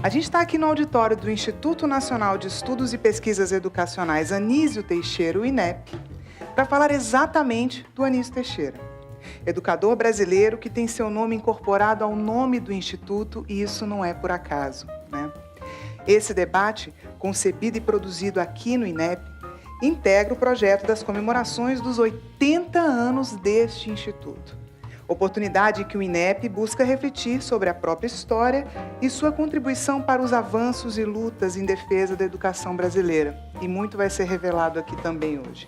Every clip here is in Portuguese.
A gente está aqui no auditório do Instituto Nacional de Estudos e Pesquisas Educacionais Anísio Teixeira, o INEP, para falar exatamente do Anísio Teixeira, educador brasileiro que tem seu nome incorporado ao nome do Instituto, e isso não é por acaso, né? Esse debate, concebido e produzido aqui no INEP, integra o projeto das comemorações dos 80 anos deste Instituto. Oportunidade que o INEP busca refletir sobre a própria história e sua contribuição para os avanços e lutas em defesa da educação brasileira. E muito vai ser revelado aqui também hoje.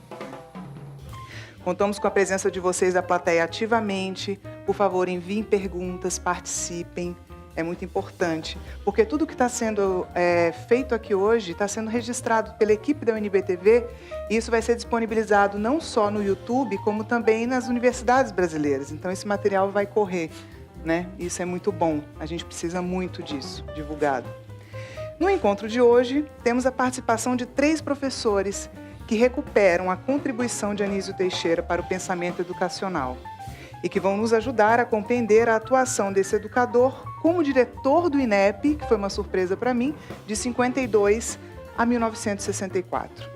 Contamos com a presença de vocês da plateia ativamente. Por favor, enviem perguntas, participem. É muito importante, porque tudo que está sendo feito aqui hoje está sendo registrado pela equipe da UNB-TV e isso vai ser disponibilizado não só no YouTube, como também nas universidades brasileiras. Então, esse material vai correr, né? Isso é muito bom. A gente precisa muito disso, divulgado. No encontro de hoje, temos a participação de 3 professores que recuperam a contribuição de Anísio Teixeira para o pensamento educacional e que vão nos ajudar a compreender a atuação desse educador como diretor do INEP, que foi uma surpresa para mim, de 52 a 1964.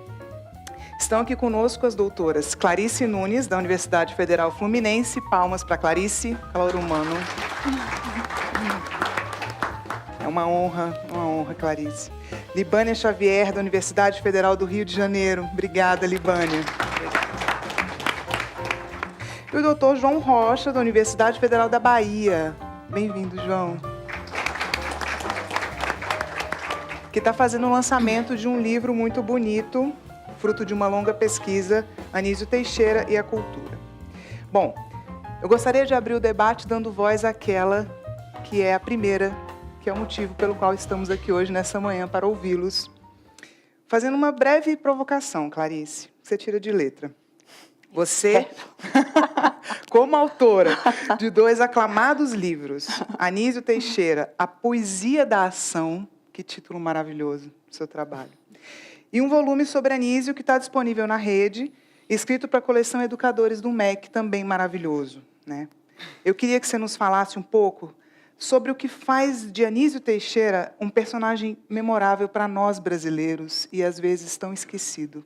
Estão aqui conosco as doutoras Clarice Nunes, da Universidade Federal Fluminense. Palmas para Clarice, calor humano. É uma honra, Clarice. Libânia Xavier, da Universidade Federal do Rio de Janeiro. Obrigada, Libânia. E o doutor João Rocha, da Universidade Federal da Bahia. Bem-vindo, João. Que está fazendo o lançamento de um livro muito bonito, fruto de uma longa pesquisa, Anísio Teixeira e a Cultura. Bom, eu gostaria de abrir o debate dando voz àquela que é a primeira, que é o motivo pelo qual estamos aqui hoje, nessa manhã, para ouvi-los. Fazendo uma breve provocação, Clarice, você tira de letra. Você, como autora de 2 aclamados livros, Anísio Teixeira, A Poesia da Ação, que título maravilhoso do seu trabalho, e um volume sobre Anísio que está disponível na rede, escrito para a coleção Educadores do MEC, também maravilhoso, né? Eu queria que você nos falasse um pouco sobre o que faz de Anísio Teixeira um personagem memorável para nós brasileiros e, às vezes, tão esquecido.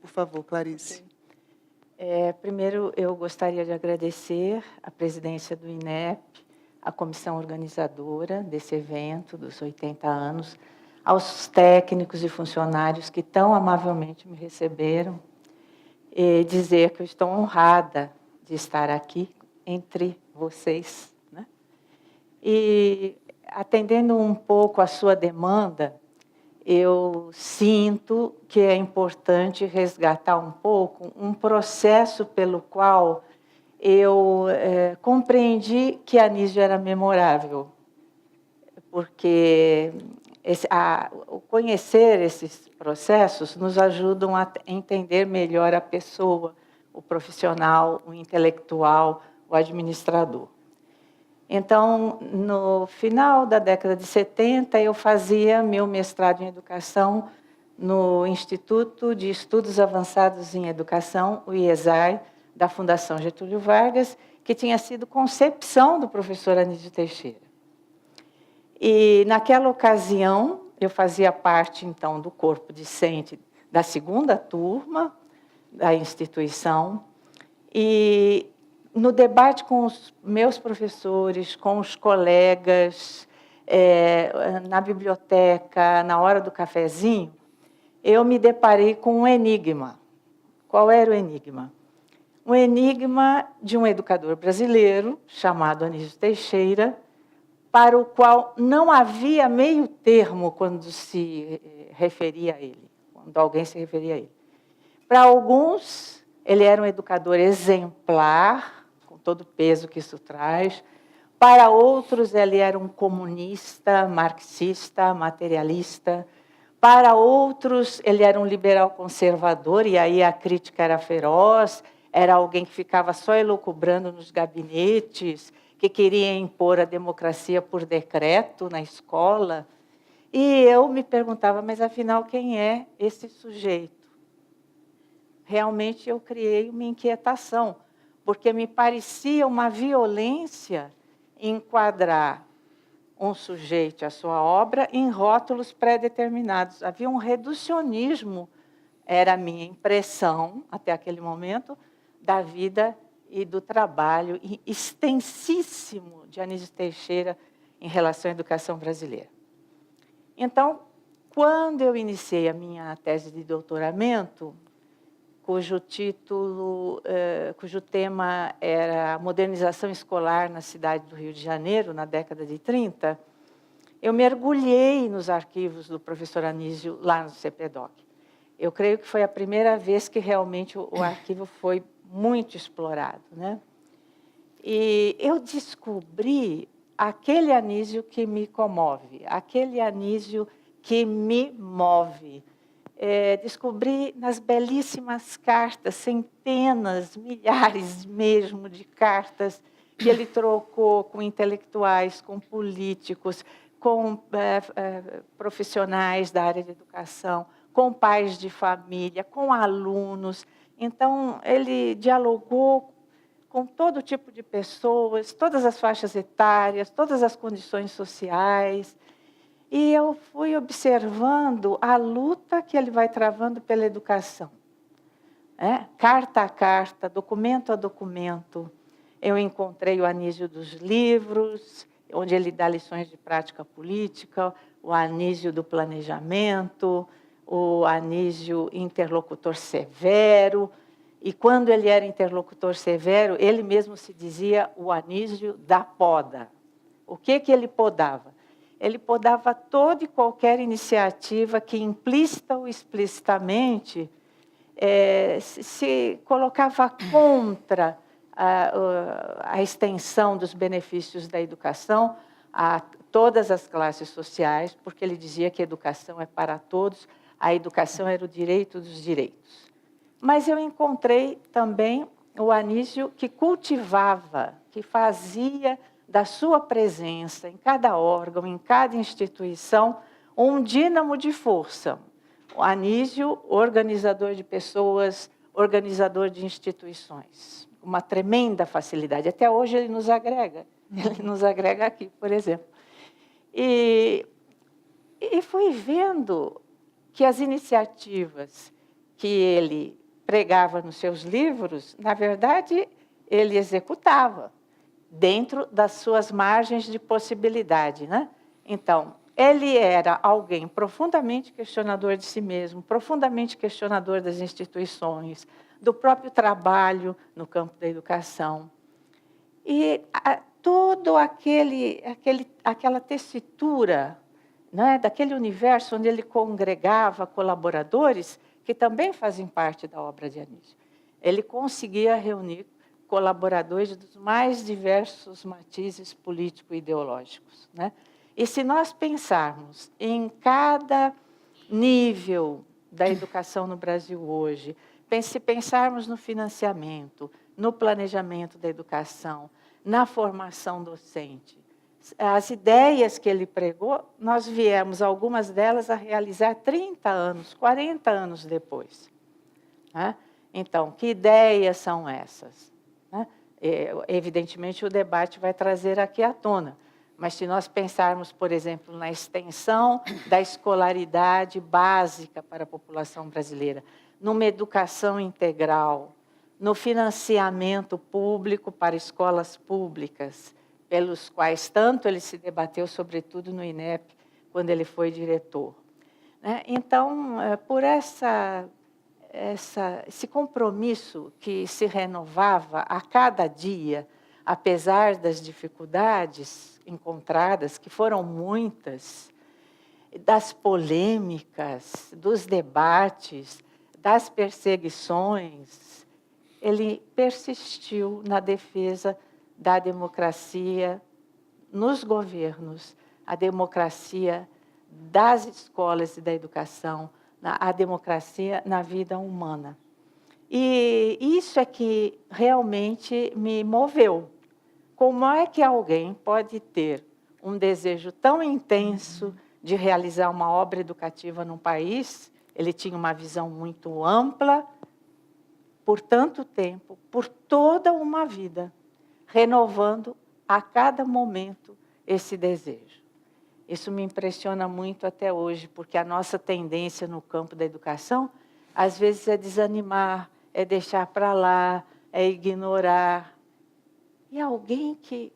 Por favor, Clarice. Primeiro, eu gostaria de agradecer à presidência do INEP, à comissão organizadora desse evento, dos 80 anos, aos técnicos e funcionários que tão amavelmente me receberam, e dizer que eu estou honrada de estar aqui entre vocês, né? E, atendendo um pouco à sua demanda, eu sinto que é importante resgatar um pouco um processo pelo qual eu compreendi que Anísio era memorável, porque conhecer esses processos nos ajudam a entender melhor a pessoa, o profissional, o intelectual, o administrador. Então, no final da década de 70, eu fazia meu mestrado em educação no Instituto de Estudos Avançados em Educação, o IESAI, da Fundação Getúlio Vargas, que tinha sido concepção do professor Anísio Teixeira. E, naquela ocasião, eu fazia parte, então, do corpo discente da 2ª turma da instituição, e no debate com os meus professores, com os colegas, na biblioteca, na hora do cafezinho, eu me deparei com um enigma. Qual era o enigma? Um enigma de um educador brasileiro, chamado Anísio Teixeira, para o qual não havia meio termo quando se referia a ele, quando alguém se referia a ele. Para alguns, ele era um educador exemplar, todo o peso que isso traz. Para outros, ele era um comunista, marxista, materialista. Para outros, ele era um liberal conservador, e aí a crítica era feroz, era alguém que ficava só elucubrando nos gabinetes, que queria impor a democracia por decreto na escola. E eu me perguntava, mas afinal, quem é esse sujeito? Realmente eu criei uma inquietação, porque me parecia uma violência enquadrar um sujeito à sua obra em rótulos pré-determinados. Havia um reducionismo, era a minha impressão, até aquele momento, da vida e do trabalho extensíssimo de Anísio Teixeira em relação à educação brasileira. Então, quando eu iniciei a minha tese de doutoramento, cujo tema era a modernização escolar na cidade do Rio de Janeiro, na década de 30, eu mergulhei nos arquivos do professor Anísio, lá no CPDOC. Eu creio que foi a primeira vez que realmente o arquivo foi muito explorado, né? E eu descobri aquele Anísio que me comove, aquele Anísio que me move. Descobri nas belíssimas cartas, centenas, milhares mesmo de cartas que ele trocou com intelectuais, com políticos, com profissionais da área de educação, com pais de família, com alunos. Então, ele dialogou com todo tipo de pessoas, todas as faixas etárias, todas as condições sociais. E eu fui observando a luta que ele vai travando pela educação. Carta a carta, documento a documento. Eu encontrei o Anísio dos livros, onde ele dá lições de prática política, o Anísio do planejamento, o Anísio interlocutor severo. E quando ele era interlocutor severo, ele mesmo se dizia o Anísio da poda. O que ele podava? Ele podava toda e qualquer iniciativa que, implícita ou explicitamente, se colocava contra a extensão dos benefícios da educação a todas as classes sociais, porque ele dizia que a educação é para todos, a educação era o direito dos direitos. Mas eu encontrei também o Anísio que cultivava, que fazia da sua presença em cada órgão, em cada instituição, um dínamo de força. O Anísio, organizador de pessoas, organizador de instituições. Uma tremenda facilidade. Até hoje ele nos agrega. Ele nos agrega aqui, por exemplo. E fui vendo que as iniciativas que ele pregava nos seus livros, na verdade, ele executava dentro das suas margens de possibilidade, né? Então, ele era alguém profundamente questionador de si mesmo, profundamente questionador das instituições, do próprio trabalho no campo da educação. E todo aquela tessitura, né, daquele universo onde ele congregava colaboradores que também fazem parte da obra de Anísio. Ele conseguia reunir colaboradores dos mais diversos matizes político-ideológicos, né? E se nós pensarmos em cada nível da educação no Brasil hoje, se pensarmos no financiamento, no planejamento da educação, na formação docente, as ideias que ele pregou, nós viemos, algumas delas, a realizar 30 anos, 40 anos depois. Né? Então, que ideias são essas? Né? Evidentemente, o debate vai trazer aqui à tona. Mas se nós pensarmos, por exemplo, na extensão da escolaridade básica para a população brasileira, numa educação integral, no financiamento público para escolas públicas, pelos quais tanto ele se debateu, sobretudo no INEP, quando ele foi diretor. Então, por esse compromisso que se renovava a cada dia, apesar das dificuldades encontradas, que foram muitas, das polêmicas, dos debates, das perseguições, ele persistiu na defesa da democracia nos governos, a democracia das escolas e da educação, a democracia na vida humana. E isso é que realmente me moveu. Como é que alguém pode ter um desejo tão intenso de realizar uma obra educativa num país? Ele tinha uma visão muito ampla, por tanto tempo, por toda uma vida, renovando a cada momento esse desejo. Isso me impressiona muito até hoje, porque a nossa tendência no campo da educação, às vezes, é desanimar, é deixar para lá, é ignorar. E alguém que,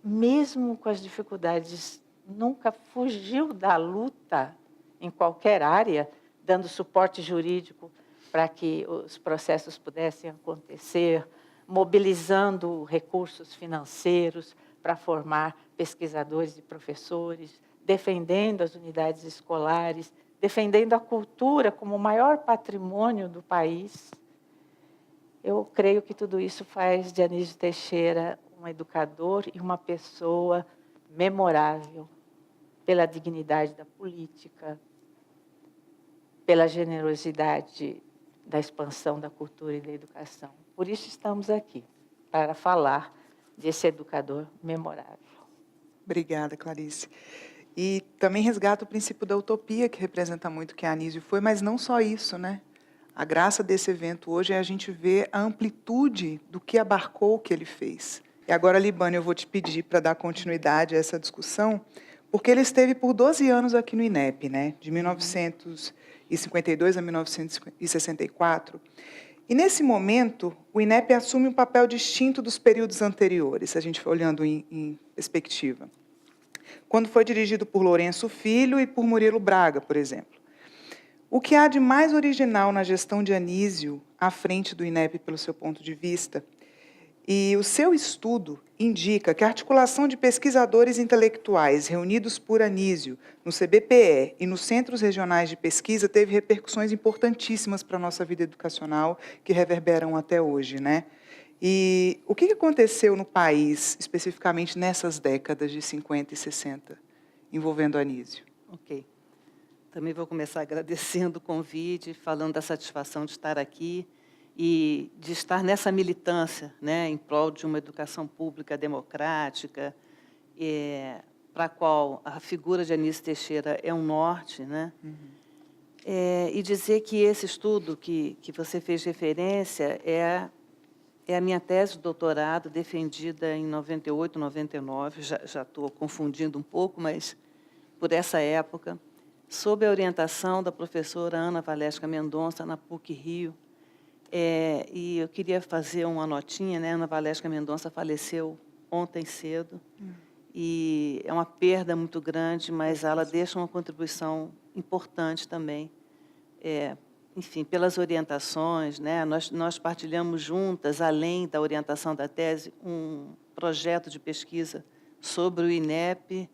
mesmo com as dificuldades, nunca fugiu da luta em qualquer área, dando suporte jurídico para que os processos pudessem acontecer, mobilizando recursos financeiros para formar pesquisadores e professores, defendendo as unidades escolares, defendendo a cultura como o maior patrimônio do país. Eu creio que tudo isso faz de Anísio Teixeira um educador e uma pessoa memorável pela dignidade da política, pela generosidade da expansão da cultura e da educação. Por isso estamos aqui, para falar desse educador memorável. Obrigada, Clarice. E também resgata o princípio da utopia, que representa muito o que a Anísio foi, mas não só isso, né? A graça desse evento hoje é a gente ver a amplitude do que abarcou o que ele fez. E agora, Libânia, eu vou te pedir para dar continuidade a essa discussão, porque ele esteve por 12 anos aqui no INEP, né? De 1952 a 1964. E, nesse momento, o INEP assume um papel distinto dos períodos anteriores, se a gente for olhando em perspectiva. Quando foi dirigido por Lourenço Filho e por Murilo Braga, por exemplo. O que há de mais original na gestão de Anísio, à frente do INEP, pelo seu ponto de vista, e o seu estudo indica que a articulação de pesquisadores intelectuais reunidos por Anísio no CBPE e nos Centros Regionais de Pesquisa teve repercussões importantíssimas para a nossa vida educacional, que reverberam até hoje, né? E o que aconteceu no país, especificamente nessas décadas de 50 e 60, envolvendo Anísio? Ok. Também vou começar agradecendo o convite, falando da satisfação de estar aqui e de estar nessa militância, né, em prol de uma educação pública democrática, para a qual a figura de Anísio Teixeira é um norte, né? E dizer que esse estudo que você fez referência é a minha tese de doutorado, defendida em 98, 99, já estou confundindo um pouco, mas por essa época, sob a orientação da professora Ana Valesca Mendonça, na PUC-Rio. E eu queria fazer uma notinha, né? Ana Valesca Mendonça faleceu ontem cedo, e é uma perda muito grande, mas ela deixa uma contribuição importante também, enfim, pelas orientações, né? Nós partilhamos juntas, além da orientação da tese, um projeto de pesquisa sobre o INEP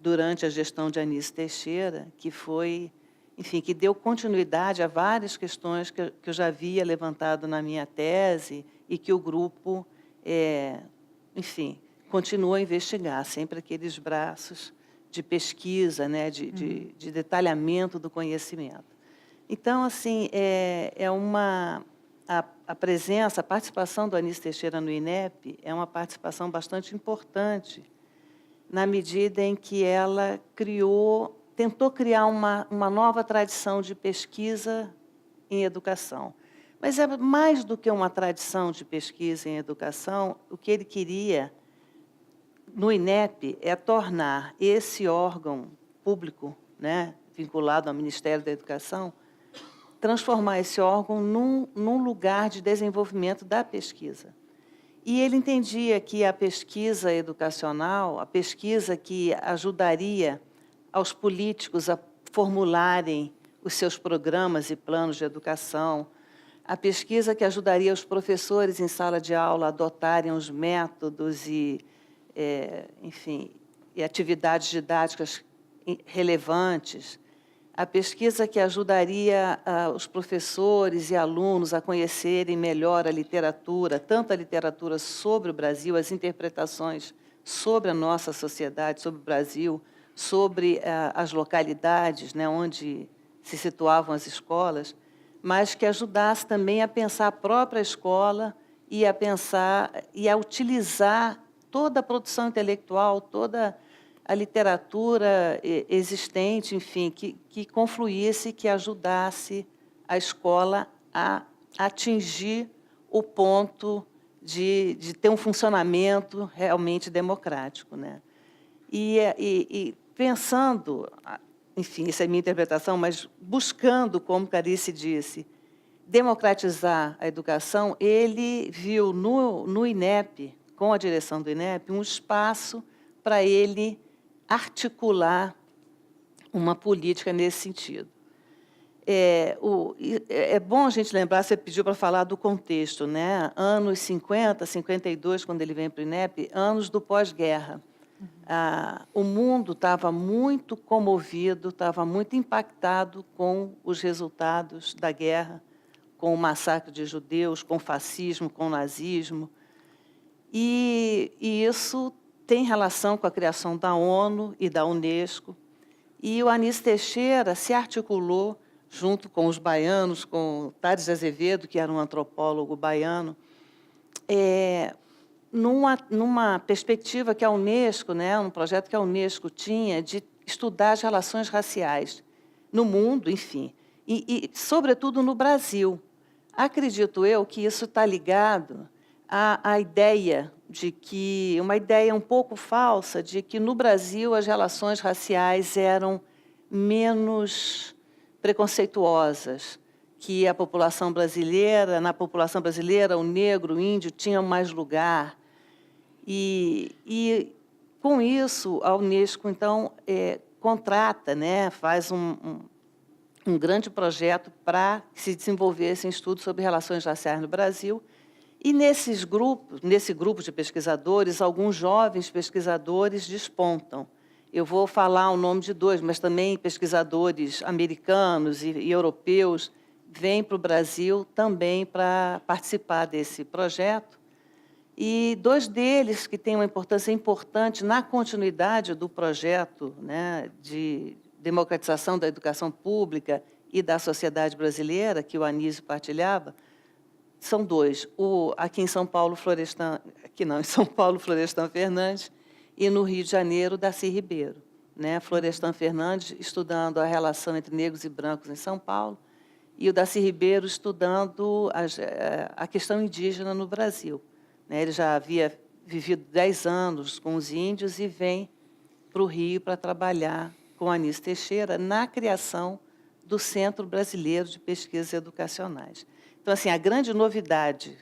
durante a gestão de Anísio Teixeira, que foi, enfim, que deu continuidade a várias questões que eu já havia levantado na minha tese e que o grupo, enfim, continua a investigar, sempre aqueles braços de pesquisa, né, de detalhamento do conhecimento. Então, assim, a presença, a participação do Anísio Teixeira no INEP é uma participação bastante importante, na medida em que ela tentou criar uma nova tradição de pesquisa em educação. Mas é mais do que uma tradição de pesquisa em educação, o que ele queria, no INEP, é tornar esse órgão público, né, vinculado ao Ministério da Educação, transformar esse órgão num lugar de desenvolvimento da pesquisa. E ele entendia que a pesquisa educacional, a pesquisa que ajudaria aos políticos a formularem os seus programas e planos de educação, a pesquisa que ajudaria os professores em sala de aula a adotarem os métodos enfim, e atividades didáticas relevantes, a pesquisa que ajudaria os professores e alunos a conhecerem melhor a literatura, tanto a literatura sobre o Brasil, as interpretações sobre a nossa sociedade, sobre o Brasil, sobre as localidades, né, onde se situavam as escolas, mas que ajudasse também a pensar a própria escola e a pensar e a utilizar toda a produção intelectual, toda a literatura existente, enfim, que confluísse, que ajudasse a escola a atingir o ponto de ter um funcionamento realmente democrático, né? E pensando, enfim, essa é a minha interpretação, mas buscando, como Clarice disse, democratizar a educação, ele viu no INEP, com a direção do INEP, um espaço para ele articular uma política nesse sentido. É bom a gente lembrar, você pediu para falar do contexto, né? Anos 50, 52, quando ele vem para o INEP, anos do pós-guerra. O mundo estava muito comovido, estava muito impactado com os resultados da guerra, com o massacre de judeus, com o fascismo, com o nazismo. E isso tem relação com a criação da ONU e da Unesco. E o Anísio Teixeira se articulou junto com os baianos, com Tales de Azevedo, que era um antropólogo baiano, numa perspectiva que a Unesco, né, um projeto que a Unesco tinha de estudar as relações raciais no mundo, enfim, e sobretudo no Brasil. Acredito eu que isso está ligado à ideia de que, uma ideia um pouco falsa, de que no Brasil as relações raciais eram menos preconceituosas, que a população brasileira, na população brasileira, o negro, o índio tinham mais lugar. E com isso, a Unesco, então, contrata, né, faz um grande projeto para que se desenvolvessem estudos sobre relações raciais no Brasil. E nesse grupo de pesquisadores, alguns jovens pesquisadores despontam. Eu vou falar o nome de dois, mas também pesquisadores americanos e europeus vêm para o Brasil também para participar desse projeto. E dois deles que têm uma importância importante na continuidade do projeto, né, de democratização da educação pública e da sociedade brasileira, que o Anísio partilhava, são dois. Aqui em São Paulo, em São Paulo, Florestan Fernandes, e no Rio de Janeiro, Darcy Ribeiro. Né? Florestan Fernandes estudando a relação entre negros e brancos em São Paulo, e o Darcy Ribeiro estudando a questão indígena no Brasil. Né? Ele já havia vivido 10 anos com os índios e vem para o Rio para trabalhar com Anísio Teixeira na criação do Centro Brasileiro de Pesquisas Educacionais. Então, assim, a grande novidade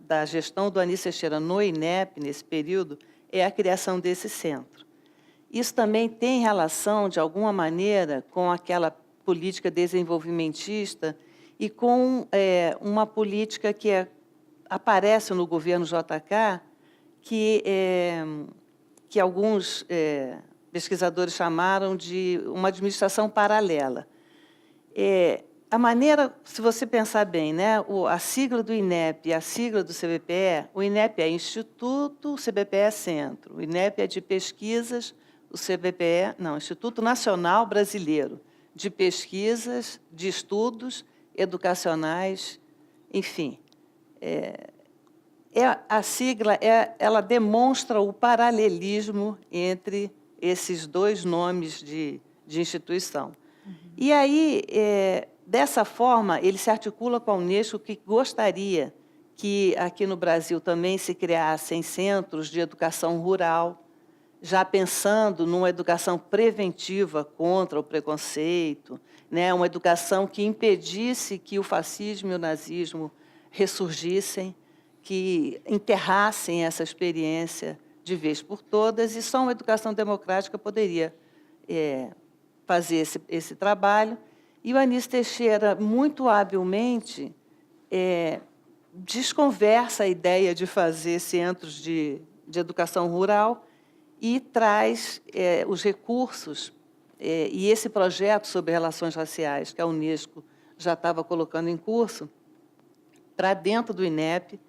da gestão do Anísio Teixeira no INEP, nesse período, é a criação desse centro. Isso também tem relação, de alguma maneira, com aquela política desenvolvimentista e com uma política que aparece no governo JK, que alguns pesquisadores chamaram de uma administração paralela. A maneira, se você pensar bem, né, a sigla do INEP e a sigla do CBPE, o INEP é Instituto, o CBPE é Centro. O INEP é de Pesquisas, o CBPE, não, Instituto Nacional Brasileiro de Pesquisas, de Estudos Educacionais, enfim. A sigla, ela demonstra o paralelismo entre esses dois nomes de instituição. Uhum. E aí, dessa forma, ele se articula com a Unesco, que gostaria que aqui no Brasil também se criassem centros de educação rural, já pensando numa educação preventiva contra o preconceito, né, uma educação que impedisse que o fascismo e o nazismo ressurgissem, que enterrassem essa experiência de vez por todas, e só uma educação democrática poderia fazer esse trabalho. E o Anísio Teixeira, muito habilmente, desconversa a ideia de fazer centros de educação rural e traz os recursos e esse projeto sobre relações raciais, que a Unesco já estava colocando em curso, para dentro do INEP,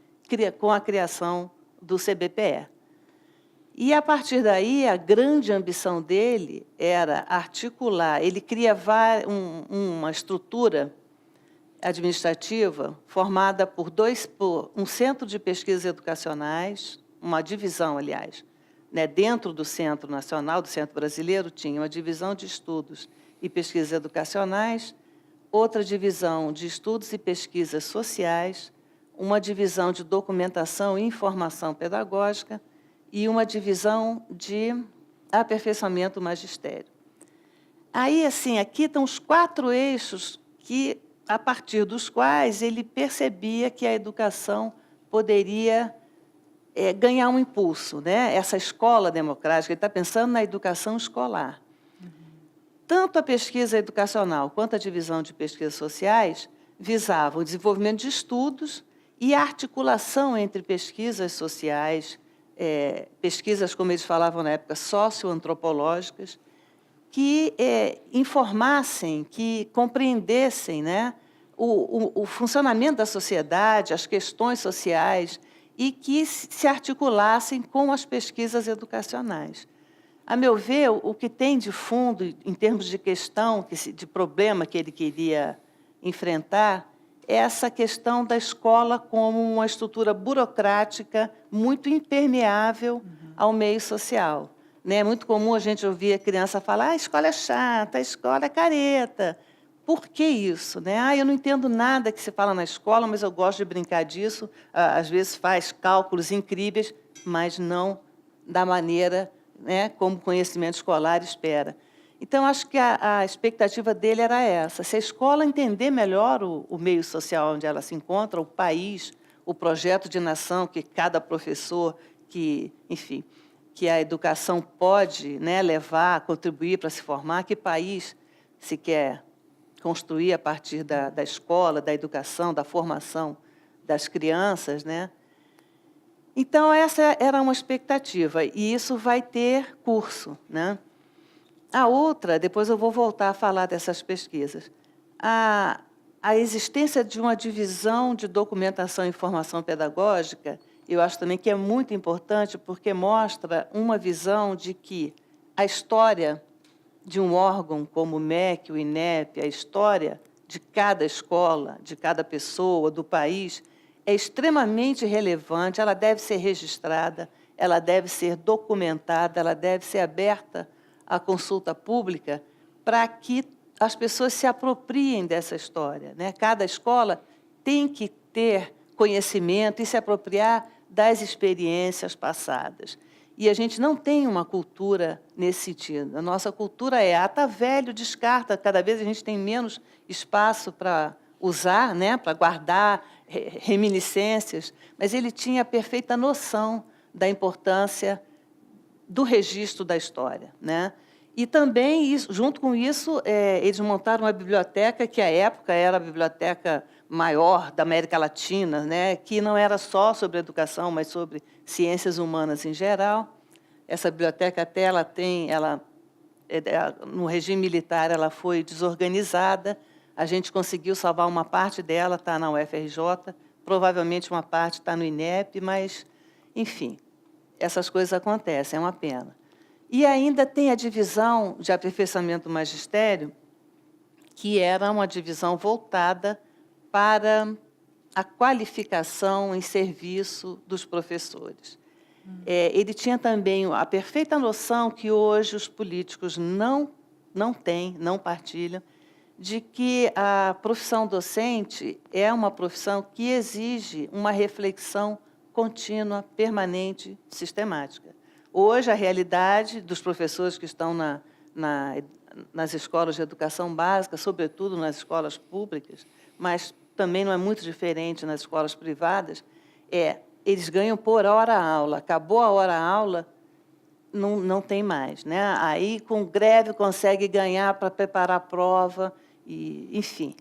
com a criação do CBPE. E, a partir daí, a grande ambição dele era articular, ele cria uma estrutura administrativa formada por um centro de pesquisas educacionais, uma divisão, aliás, né, dentro do Centro Nacional, do Centro Brasileiro, tinha uma divisão de estudos e pesquisas educacionais, outra divisão de estudos e pesquisas sociais, uma divisão de documentação e informação pedagógica e uma divisão de aperfeiçoamento do magistério. Aí, assim, aqui estão os 4 eixos que, a partir dos quais ele percebia que a educação poderia ganhar um impulso, né? Essa escola democrática, ele está pensando na educação escolar. Tanto a pesquisa educacional quanto a divisão de pesquisas sociais visavam o desenvolvimento de estudos e a articulação entre pesquisas sociais, pesquisas, como eles falavam na época, socioantropológicas, que informassem, que compreendessem, né, o funcionamento da sociedade, as questões sociais, e que se articulassem com as pesquisas educacionais. A meu ver, o que tem de fundo, em termos de questão, de problema que ele queria enfrentar, é essa questão da escola como uma estrutura burocrática muito impermeável ao meio social. É muito comum a gente ouvir a criança falar: a escola é chata, a escola é careta. Por que isso? Eu não entendo nada que se fala na escola, mas eu gosto de brincar disso. Às vezes faz cálculos incríveis, mas não da maneira, como o conhecimento escolar espera. Então, acho que a expectativa dele era essa. Se a escola entender melhor o meio social onde ela se encontra, o país, o projeto de nação que cada professor, enfim, que a educação pode levar, contribuir para se formar, que país se quer construir a partir da escola, da educação, da formação das crianças, Então, essa era uma expectativa, e isso vai ter curso, A outra, depois eu vou voltar a falar dessas pesquisas, a existência de uma divisão de documentação e informação pedagógica, eu acho também que é muito importante, porque mostra uma visão de que a história de um órgão como o MEC, o INEP, a história de cada escola, de cada pessoa, do país, é extremamente relevante, ela deve ser registrada, ela deve ser documentada, ela deve ser aberta à consulta pública para que as pessoas se apropriem dessa história. Cada escola tem que ter conhecimento e se apropriar das experiências passadas. E a gente não tem uma cultura nesse sentido. A nossa cultura está velho, descarta. Cada vez a gente tem menos espaço para usar, para guardar reminiscências. Mas ele tinha a perfeita noção da importância do registro da história. E também, junto com isso, eles montaram uma biblioteca que, à época, era a biblioteca maior da América Latina, que não era só sobre educação, mas sobre ciências humanas em geral. Essa biblioteca até no regime militar ela foi desorganizada. A gente conseguiu salvar uma parte dela, está na UFRJ, provavelmente uma parte está no INEP, mas, enfim, essas coisas acontecem, é uma pena. E ainda tem a divisão de aperfeiçoamento do magistério, que era uma divisão voltada para a qualificação em serviço dos professores. Ele tinha também a perfeita noção que hoje os políticos não têm, não partilham, de que a profissão docente é uma profissão que exige uma reflexão contínua, permanente, sistemática. Hoje, a realidade dos professores que estão nas escolas de educação básica, sobretudo nas escolas públicas, mas também não é muito diferente nas escolas privadas, eles ganham por hora-aula. Acabou a hora-aula, não tem mais. Aí, com greve, consegue ganhar para preparar a prova, enfim.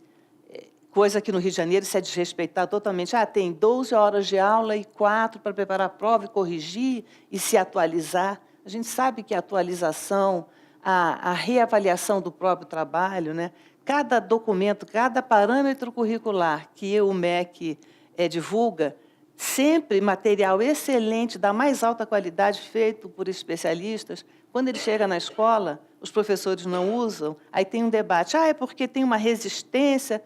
Coisa que no Rio de Janeiro se é desrespeitar totalmente. Tem 12 horas de aula e 4 para preparar a prova e corrigir e se atualizar. A gente sabe que a atualização, a reavaliação do próprio trabalho, cada documento, cada parâmetro curricular que o MEC divulga, sempre material excelente, da mais alta qualidade, feito por especialistas. Quando ele chega na escola, os professores não usam, aí tem um debate. É porque tem uma resistência.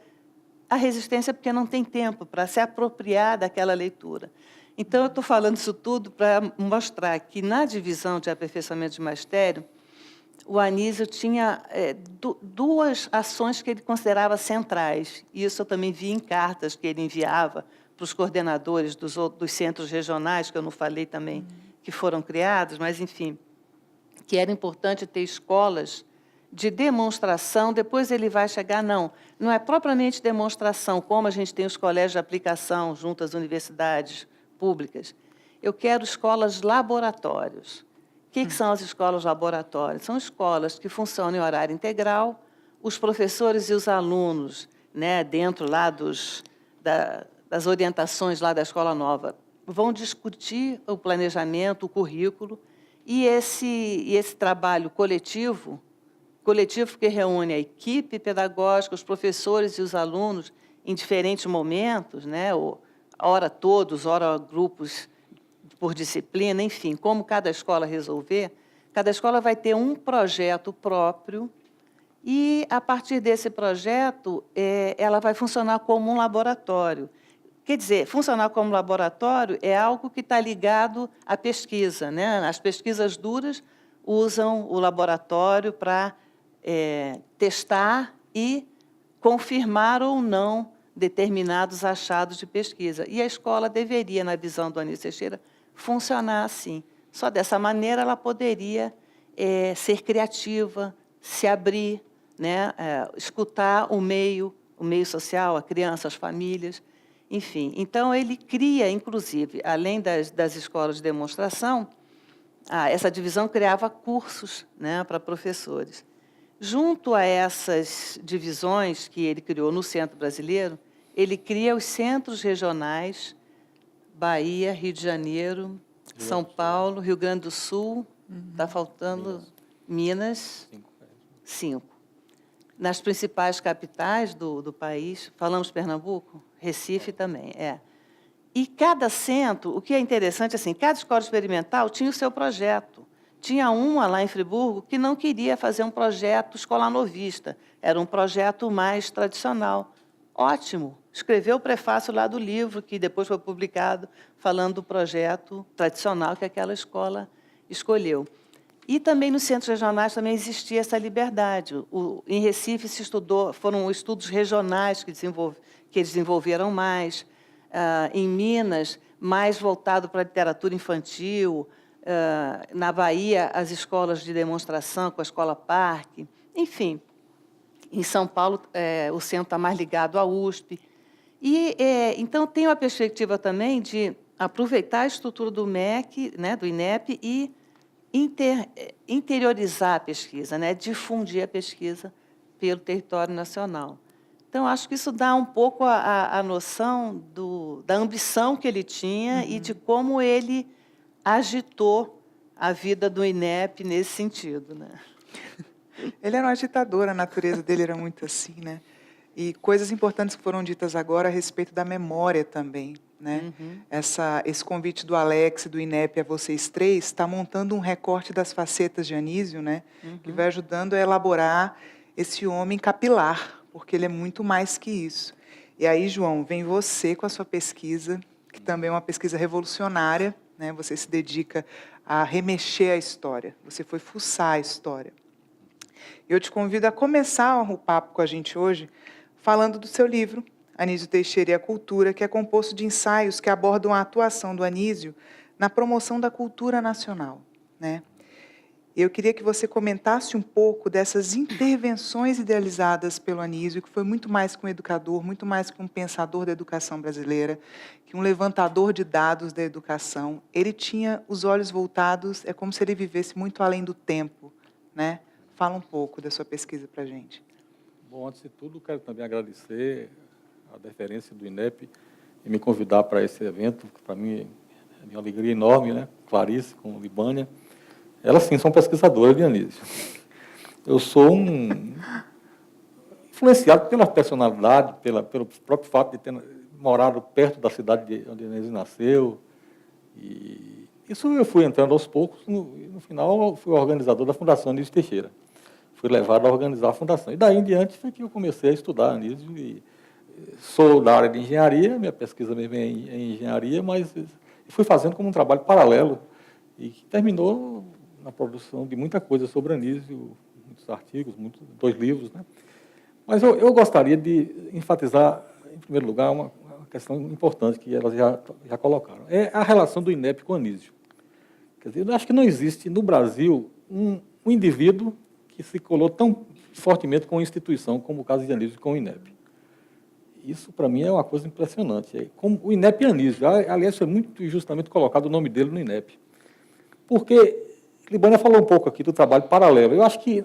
A resistência é porque não tem tempo para se apropriar daquela leitura. Então, eu estou falando isso tudo para mostrar que, na divisão de aperfeiçoamento de magistério, o Anísio tinha duas ações que ele considerava centrais. E isso eu também vi em cartas que ele enviava para os coordenadores dos centros regionais, que eu não falei também, que foram criados, mas, enfim, que era importante ter escolas de demonstração. Depois ele vai chegar, não é propriamente demonstração, como a gente tem os colégios de aplicação junto às universidades públicas. Eu quero escolas laboratórios. O que são as escolas laboratórios? São escolas que funcionam em horário integral, os professores e os alunos, né, dentro lá das orientações lá da Escola Nova, vão discutir o planejamento, o currículo, e esse trabalho coletivo que reúne a equipe pedagógica, os professores e os alunos em diferentes momentos, né, ora todos, ora grupos por disciplina, enfim, como cada escola resolver, cada escola vai ter um projeto próprio e, a partir desse projeto, ela vai funcionar como um laboratório. Quer dizer, funcionar como laboratório é algo que está ligado à pesquisa, né? As pesquisas duras usam o laboratório para testar e confirmar ou não determinados achados de pesquisa. E a escola deveria, na visão do Anísio Teixeira, funcionar assim. Só dessa maneira ela poderia ser criativa, se abrir, né? Escutar o meio social, a criança, as famílias, enfim. Então, ele cria, inclusive, além das escolas de demonstração, essa divisão criava cursos, né, para professores. Junto a essas divisões que ele criou no Centro Brasileiro, ele cria os centros regionais, Bahia, Rio de Janeiro, São Paulo, Rio Grande do Sul, está faltando Minas, 5. Nas principais capitais do país, falamos Pernambuco? Recife também, E cada centro, o que é interessante, assim, cada escola experimental tinha o seu projeto. Tinha uma lá em Friburgo que não queria fazer um projeto escolar novista, era um projeto mais tradicional. Ótimo, escreveu o prefácio lá do livro, que depois foi publicado, falando do projeto tradicional que aquela escola escolheu. E também nos centros regionais também existia essa liberdade. Em Recife foram estudos regionais que desenvolveram mais. Em Minas, mais voltado para a literatura infantil. Na Bahia, as escolas de demonstração, com a Escola Parque. Enfim, em São Paulo, o centro está mais ligado à USP. Então, tem uma perspectiva também de aproveitar a estrutura do MEC, né, do INEP, e interiorizar a pesquisa, né, difundir a pesquisa pelo território nacional. Então, acho que isso dá um pouco a noção da ambição que ele tinha e de como ele agitou a vida do INEP nesse sentido, né? Ele era um agitador, a natureza dele era muito assim, né? E coisas importantes que foram ditas agora a respeito da memória também, né? Esse convite do Alex e do INEP a vocês três está montando um recorte das facetas de Anísio, né? Que vai ajudando a elaborar esse homem capilar, porque ele é muito mais que isso. E aí, João, vem você com a sua pesquisa, que também é uma pesquisa revolucionária, né? Você se dedica a remexer a história, você foi fuçar a história. Eu te convido a começar o papo com a gente hoje falando do seu livro, Anísio Teixeira e a Cultura, que é composto de ensaios que abordam a atuação do Anísio na promoção da cultura nacional, né? Eu queria que você comentasse um pouco dessas intervenções idealizadas pelo Anísio, que foi muito mais que um educador, muito mais que um pensador da educação brasileira, que um levantador de dados da educação. Ele tinha os olhos voltados, é como se ele vivesse muito além do tempo, né? Fala um pouco da sua pesquisa para a gente. Bom, antes de tudo, quero também agradecer a deferência do INEP em me convidar para esse evento, que para mim é uma alegria enorme, né? Clarice, com Libânia. Elas, sim, são pesquisadoras de Anísio. Eu sou influenciado pela personalidade, pelo próprio fato de ter morado perto da cidade onde Anísio nasceu. E isso eu fui entrando aos poucos. No final, eu fui o organizador da Fundação Anísio Teixeira. Fui levado a organizar a fundação. E daí em diante foi que eu comecei a estudar Anísio. E sou da área de engenharia, minha pesquisa mesmo é em engenharia, mas fui fazendo como um trabalho paralelo e que terminou na produção de muita coisa sobre Anísio, muitos artigos, 2 livros, né? Mas eu gostaria de enfatizar, em primeiro lugar, uma questão importante que elas já colocaram. É a relação do INEP com Anísio. Quer dizer, eu acho que não existe no Brasil um indivíduo que se colou tão fortemente com a instituição, como o caso de Anísio com o INEP. Isso, para mim, é uma coisa impressionante. Como o INEP Anísio, aliás, foi muito injustamente colocado o nome dele no INEP. Porque Libânia falou um pouco aqui do trabalho paralelo. Eu acho que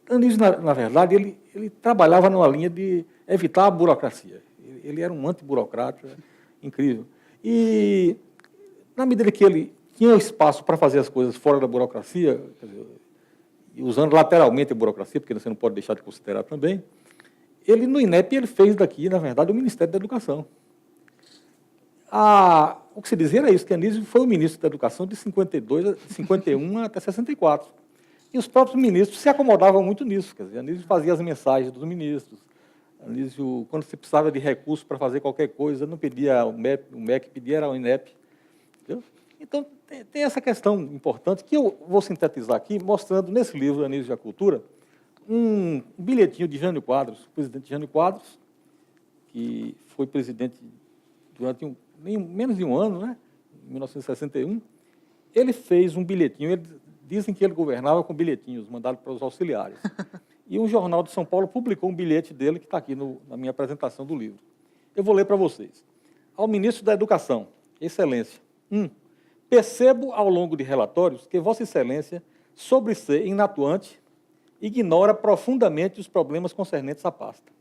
Anísio, na verdade, ele trabalhava numa linha de evitar a burocracia. Ele era um antiburocrata incrível. E, na medida que ele tinha espaço para fazer as coisas fora da burocracia, quer dizer, e usando lateralmente a burocracia, porque você não pode deixar de considerar também, ele, no INEP, ele fez daqui, na verdade, o Ministério da Educação. O que se dizia era isso, que Anísio foi o ministro da Educação de 51 até 64. E os próprios ministros se acomodavam muito nisso. Quer dizer, Anísio fazia as mensagens dos ministros. Anísio, quando se precisava de recursos para fazer qualquer coisa, não pedia o MEC, pedia era o INEP. Entendeu? Então, tem essa questão importante que eu vou sintetizar aqui, mostrando nesse livro, Anísio e a Cultura, um bilhetinho de Jânio Quadros, o presidente Jânio Quadros, que foi presidente durante menos de um ano, né, em 1961. Ele fez um bilhetinho, dizem que ele governava com bilhetinhos mandados para os auxiliares. E um jornal de São Paulo publicou um bilhete dele, que está aqui na minha apresentação do livro. Eu vou ler para vocês. Ao ministro da Educação, Excelência. 1. Percebo, ao longo de relatórios, que Vossa Excelência, sobre ser inatuante, ignora profundamente os problemas concernentes à pasta.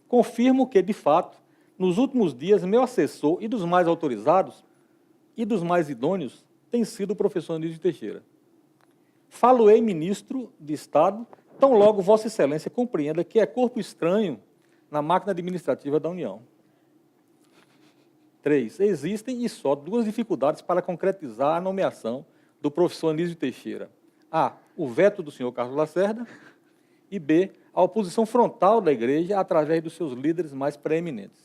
Confirmo que, de fato, nos últimos dias, meu assessor e dos mais autorizados e dos mais idôneos tem sido o professor Anísio Teixeira. Falo-ei, ministro de Estado, tão logo Vossa Excelência compreenda que é corpo estranho na máquina administrativa da União. 3. Existem e só duas dificuldades para concretizar a nomeação do professor Anísio Teixeira. A. O veto do senhor Carlos Lacerda. E B. A oposição frontal da Igreja através dos seus líderes mais preeminentes.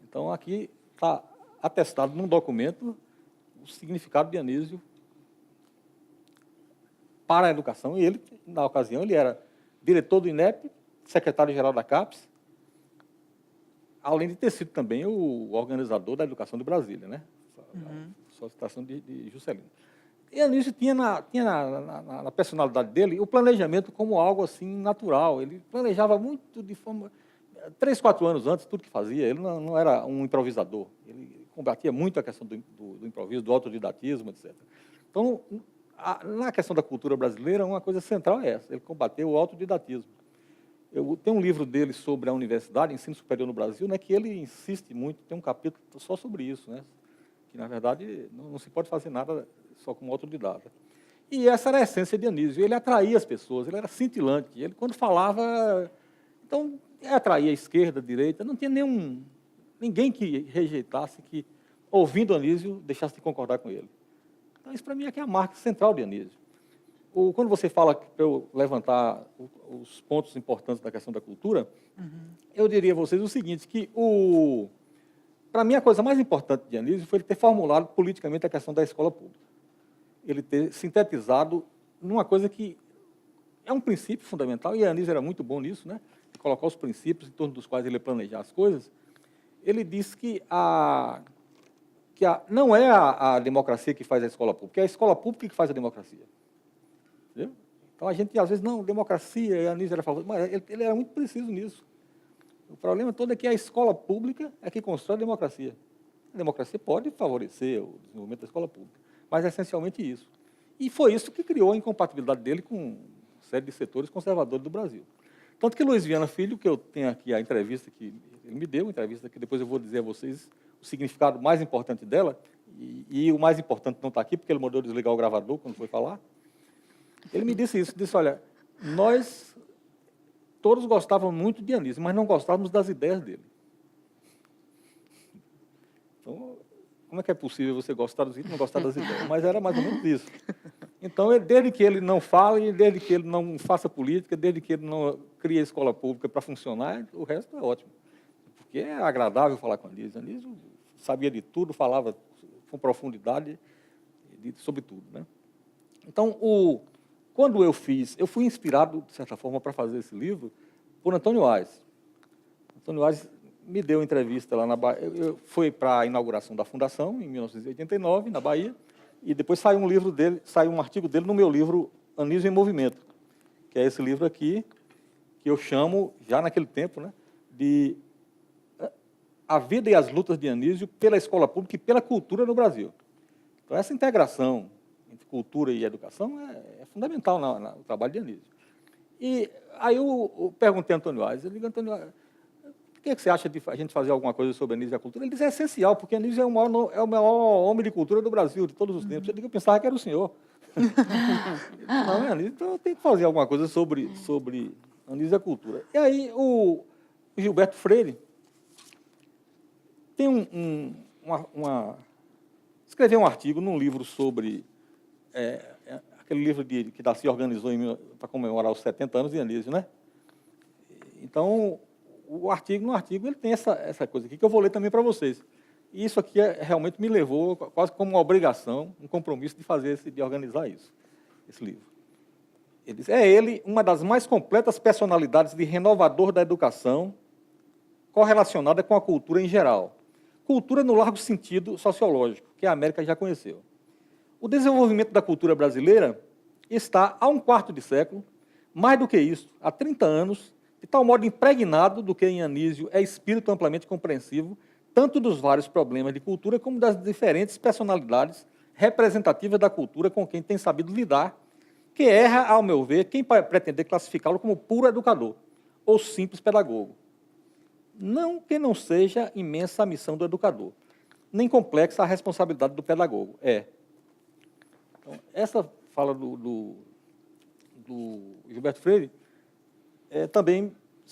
Então, aqui está atestado num documento o significado de Anísio para a educação. E ele, na ocasião, ele era diretor do INEP, secretário-geral da CAPES, além de ter sido também o organizador da educação de Brasília, né? Só a citação de Juscelino. E Anísio tinha na personalidade dele o planejamento como algo assim natural. Ele planejava muito de forma... 3, 4 anos antes, tudo que fazia. Ele não era um improvisador. Ele combatia muito a questão do improviso, do autodidatismo, etc. Então, na questão da cultura brasileira, uma coisa central é essa. Ele combateu o autodidatismo. Eu tenho um livro dele sobre a universidade, ensino superior no Brasil, né, que ele insiste muito, tem um capítulo só sobre isso, né, que, na verdade, não se pode fazer nada só como autodidata. E essa era a essência de Anísio. Ele atraía as pessoas, ele era cintilante. Ele, quando falava... Então, atraía a esquerda, a direita. Não tinha ninguém que rejeitasse, que, ouvindo Anísio, deixasse de concordar com ele. Então, isso, para mim, é que é a marca central de Anísio. Quando você fala para eu levantar os pontos importantes da questão da cultura, eu diria a vocês o seguinte, que, para mim, a coisa mais importante de Anísio foi ele ter formulado politicamente a questão da escola pública. Ele ter sintetizado numa coisa que é um princípio fundamental, e Anísio era muito bom nisso, né? De colocar os princípios em torno dos quais ele ia planejar as coisas. Ele disse que não é a democracia que faz a escola pública, é a escola pública que faz a democracia. Entendeu? Então, a gente, às vezes, não, democracia, e Anísio era a favor, mas ele era muito preciso nisso. O problema todo é que a escola pública é que constrói a democracia. A democracia pode favorecer o desenvolvimento da escola pública, mas é essencialmente isso. E foi isso que criou a incompatibilidade dele com uma série de setores conservadores do Brasil. Tanto que Luiz Viana Filho, que eu tenho aqui a entrevista que ele me deu, uma entrevista que depois eu vou dizer a vocês o significado mais importante dela, e o mais importante não está aqui, porque ele mandou desligar o gravador quando foi falar. Ele me disse isso, disse, olha, nós todos gostávamos muito de Anísio, mas não gostávamos das ideias dele. Então, como é que é possível você gostar dos itens e não gostar das ideias? Mas era mais ou menos isso. Então, desde que ele não fale, desde que ele não faça política, desde que ele não crie a escola pública para funcionar, o resto é ótimo. Porque é agradável falar com Anísio. Anísio sabia de tudo, falava com profundidade sobre tudo, né? Então, quando eu fui inspirado, de certa forma, para fazer esse livro, por Antônio Aires. Antônio Aires me deu entrevista lá na Bahia. Eu fui para a inauguração da fundação, em 1989, na Bahia, E depois saiu um livro dele, saiu um artigo dele no meu livro Anísio em Movimento, que é esse livro aqui, que eu chamo, já naquele tempo, né, de A Vida e as Lutas de Anísio pela Escola Pública e pela Cultura no Brasil. Então, essa integração entre cultura e educação é fundamental no trabalho de Anísio. E aí eu perguntei a Antônio Aires, eu digo, Antônio, por que você acha de a gente fazer alguma coisa sobre Anísio e a cultura? Ele disse, é essencial, porque Anísio é o maior homem de cultura do Brasil, de todos os tempos. Eu digo, eu pensava que era o senhor. Não, é Anísio, então eu tenho que fazer alguma coisa sobre Anísio e a cultura. E aí o Gilberto Freire tem escreveu um artigo num livro sobre aquele livro que Darcy organizou para comemorar os 70 anos de Anísio, né? Então, no artigo ele tem essa coisa aqui que eu vou ler também para vocês. E isso aqui realmente me levou quase como uma obrigação, um compromisso de organizar esse livro. Ele diz, ele uma das mais completas personalidades de renovador da educação correlacionada com a cultura em geral. Cultura no largo sentido sociológico, que a América já conheceu. O desenvolvimento da cultura brasileira está, há um quarto de século, mais do que isso, há 30 anos, de tal modo impregnado do que em Anísio é espírito amplamente compreensivo, tanto dos vários problemas de cultura como das diferentes personalidades representativas da cultura com quem tem sabido lidar, que erra, ao meu ver, quem pretender classificá-lo como puro educador ou simples pedagogo. Não que não seja imensa a missão do educador, nem complexa a responsabilidade do pedagogo. Então, essa fala do Gilberto Freire também, de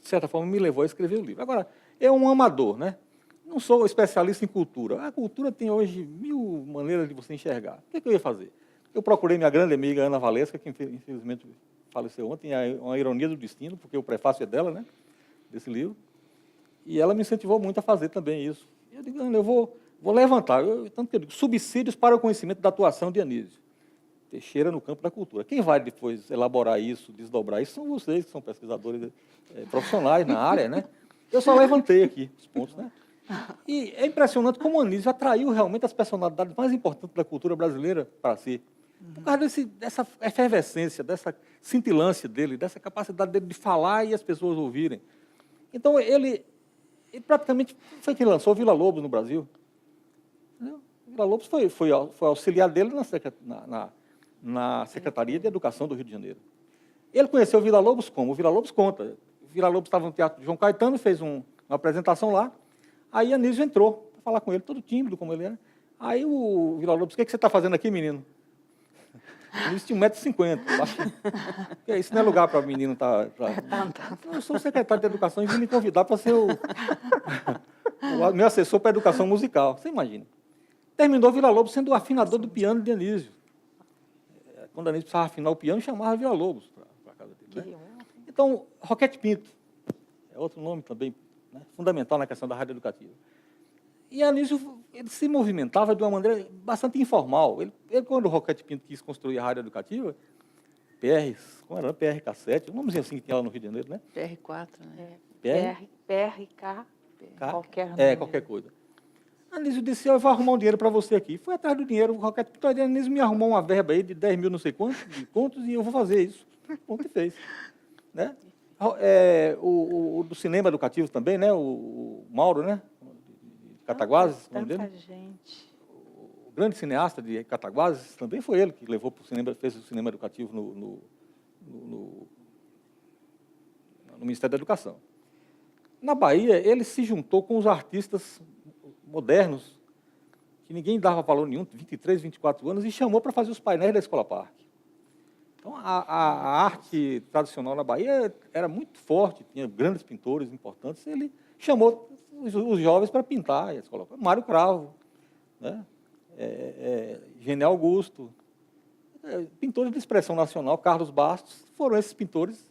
certa forma, me levou a escrever o livro. Agora, é um amador, né? Não sou especialista em cultura. A cultura tem hoje 1000 maneiras de você enxergar. O que eu ia fazer? Eu procurei minha grande amiga Ana Valesca, que infelizmente faleceu ontem, é uma ironia do destino, porque o prefácio é dela, né, desse livro, e ela me incentivou muito a fazer também isso. Eu digo, Ana, eu vou levantar, tanto que eu digo, subsídios para o conhecimento da atuação de Anísio Teixeira no campo da cultura. Quem vai depois elaborar isso, desdobrar isso, são vocês, que são pesquisadores profissionais na área, né? Eu só levantei aqui os pontos, né? E é impressionante como o Anísio atraiu realmente as personalidades mais importantes da cultura brasileira para si. Por causa dessa efervescência, dessa cintilância dele, dessa capacidade dele de falar e as pessoas ouvirem. Então, ele praticamente foi quem lançou Vila Lobos no Brasil. Vila Lobos foi auxiliar dele na Secretaria de Educação do Rio de Janeiro. Ele conheceu Vila Lobos como? O Vila Lobos conta. Vila Lobos estava no Teatro João Caetano, fez uma apresentação lá. Aí Anísio entrou para falar com ele, todo tímido como ele era. Aí o Vila Lobos, o que você está fazendo aqui, menino? Anísio tinha 1,50 m. Isso não é lugar para o menino estar... Eu sou o secretário de Educação e vim me convidar para ser o meu assessor para a educação musical. Você imagina. Terminou Vila Lobos sendo o afinador do piano de Anísio. Quando Anísio precisava afinar o piano, chamava Vila Lobos para a casa dele. Né? Então, Roquete Pinto, é outro nome também, né, fundamental na questão da rádio educativa. E Anísio ele se movimentava de uma maneira bastante informal. Ele quando o Roquete Pinto quis construir a rádio educativa, como era? PRK7, um nomezinho assim que tinha lá no Rio de Janeiro, né? PR4, né? PRK, qualquer nome. Qualquer coisa. Anísio disse, eu vou arrumar um dinheiro para você aqui. Foi atrás do dinheiro, o Roquete Pinto, Anísio me arrumou uma verba aí de 10 mil não sei quantos, de contos, e eu vou fazer isso. Ponto e fez. Né? O do cinema educativo também, né? O Mauro, né? De Cataguases. Tanta gente. O grande cineasta de Cataguases também foi ele que levou para o cinema, fez o cinema educativo no Ministério da Educação. Na Bahia, ele se juntou com os artistas modernos, que ninguém dava valor nenhum, 23, 24 anos, e chamou para fazer os painéis da Escola Parque. Então, a arte tradicional na Bahia era muito forte, tinha grandes pintores importantes, ele chamou os jovens para pintar a Escola Parque. Mário Cravo, né? Genial Augusto, pintores de expressão nacional, Carlos Bastos, foram esses pintores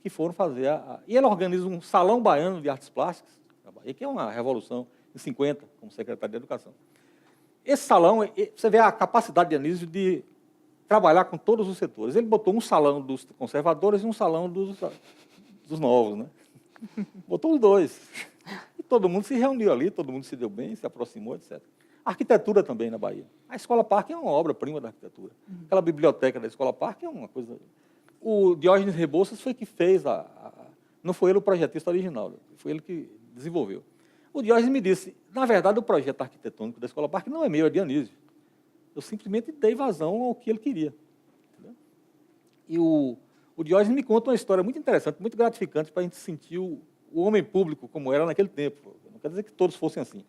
que foram fazer E ele organiza um Salão Baiano de Artes Plásticas, na Bahia, que é uma revolução em 50, como secretário de Educação. Esse salão, você vê a capacidade de Anísio de trabalhar com todos os setores. Ele botou um salão dos conservadores e um salão dos novos, né? Botou os dois. E todo mundo se reuniu ali, todo mundo se deu bem, se aproximou, etc. A arquitetura também na Bahia. A Escola Parque é uma obra-prima da arquitetura. Aquela biblioteca da Escola Parque é uma coisa... O Diógenes Rebouças foi que fez não foi ele o projetista original, foi ele que desenvolveu. O Diógenes me disse, na verdade, o projeto arquitetônico da Escola Parque não é meu, é de Anísio. Eu simplesmente dei vazão ao que ele queria. Entendeu? E o Diógenes me conta uma história muito interessante, muito gratificante para a gente sentir o homem público como era naquele tempo. Não quer dizer que todos fossem assim.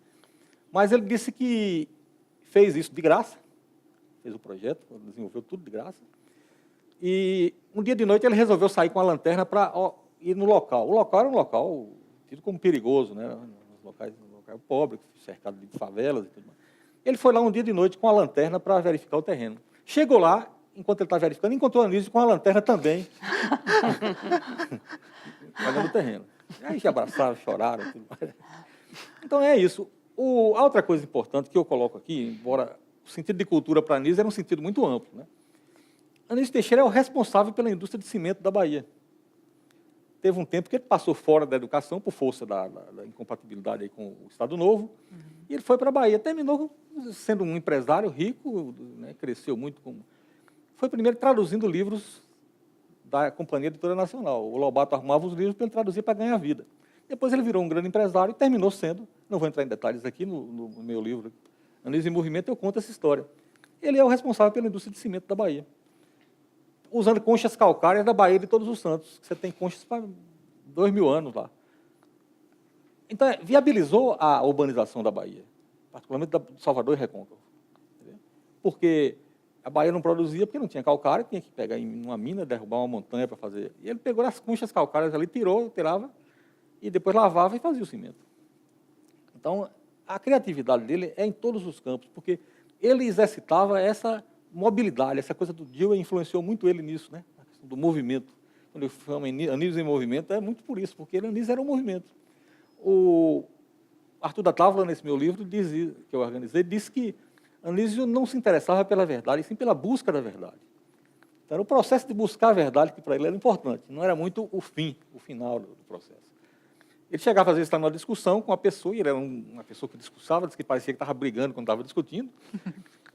Mas ele disse que fez isso de graça, fez o projeto, desenvolveu tudo de graça. E um dia de noite ele resolveu sair com a lanterna para ir no local. O local era um local tido como perigoso, né? Um local pobre, cercado de favelas e tudo mais. Ele foi lá um dia de noite com a lanterna para verificar o terreno. Chegou lá, enquanto ele estava verificando, encontrou a Anísio com a lanterna também, olhando o terreno. Aí se abraçaram, choraram. Tudo mais. Então é isso. A outra coisa importante que eu coloco aqui, embora o sentido de cultura para Anísio era um sentido muito amplo, né? Anísio Teixeira é o responsável pela indústria de cimento da Bahia. Teve um tempo que ele passou fora da educação por força da incompatibilidade aí com o Estado Novo, e ele foi para a Bahia. Terminou sendo um empresário rico, né, cresceu muito. Foi primeiro traduzindo livros da Companhia Editora Nacional. O Lobato arrumava os livros para ele traduzir para ganhar vida. Depois ele virou um grande empresário e terminou sendo, não vou entrar em detalhes aqui no meu livro, Anísio em Movimento, eu conto essa história. Ele é o responsável pela indústria de cimento da Bahia. Usando conchas calcárias da Bahia de Todos os Santos. Você tem conchas para 2.000 anos lá. Então, viabilizou a urbanização da Bahia, particularmente de Salvador e Recôncavo. Entendeu? Porque a Bahia não produzia, porque não tinha calcário, tinha que pegar em uma mina, derrubar uma montanha para fazer. E ele pegou as conchas calcárias ali, tirava, e depois lavava e fazia o cimento. Então, a criatividade dele é em todos os campos, porque ele exercitava essa mobilidade, essa coisa do Dewey influenciou muito ele nisso, né? A questão do movimento. Quando eu falo Anísio em movimento, é muito por isso, porque Anísio era um movimento. O Arthur da Távola, nesse meu livro, que eu organizei, disse que Anísio não se interessava pela verdade, e sim pela busca da verdade. Então, era o processo de buscar a verdade que para ele era importante, não era muito o final do processo. Ele chegava, às vezes, a estar numa discussão com uma pessoa, e ele era uma pessoa que discursava, disse que parecia que estava brigando quando estava discutindo.